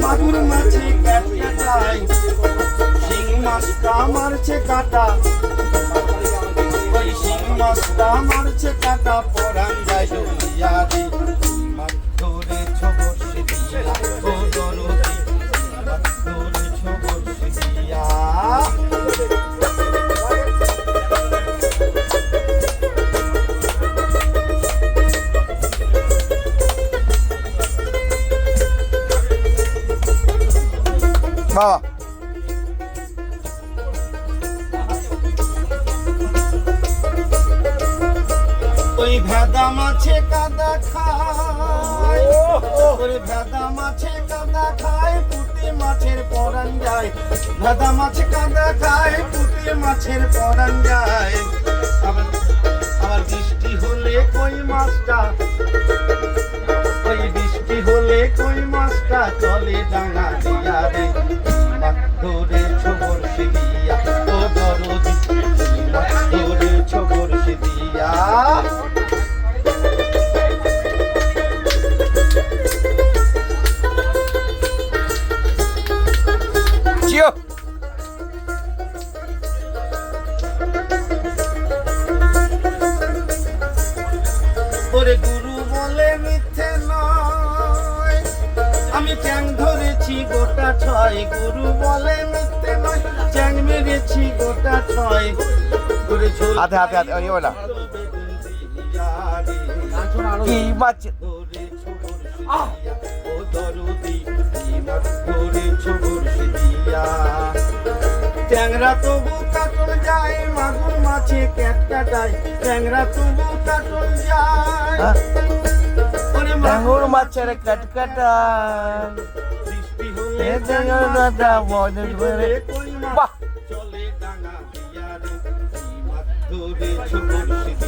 মাগুর মাছে ক্যাট ক্যাটায় শিং মাছটা মারছে কাটা ওই শিং মাছটা মারছে কাটা পরান যায় ডুবিয়া রে মাছ ধরেছ বর্ষে দিয়া ও দরদি মাছ ধরেছ বর্ষে দিয়া বাবা ওই ভেদা মাছে কাদা খায় ওই ভেদা মাছে কাদা খায় পুঁটি মাছের পরান যায় ভেদা মাছে কাদা খায় পুঁটি মাছের পরান যায় আবার বৃষ্টি হলে কই মাছটা ওই বৃষ্টি হলে কই মাছটা চলে ডাঙা দিয়া রে মাছ ধরেছ বর্ষে দিয়া ও দরদি মাছ ধরেছ বর্ষে দিয়া চিও ওরে গুরু বলে মিথ্যে নয় আমি চ্যাং ধরেছি গোটা ছয় গুরু বলে মিথ্যে নয় চ্যাং মেরেছি গোটা ছয় করে ঝোল হাতে হাতে হাতে ওই বলা কি মাছ ও দরদি ধরেছ বর্ষে দিয়া ট্যাংরা তবু কাটল যায় মাগুর মাছে ক্যাট কাটায় ট্যাংরা তবু কাটল যায় ডাঙর মাছের কাটকাটা বৃষ্টি হলে বাহ চলে ডাঙা দিয়া রে মাছ ধরেছ বর্ষে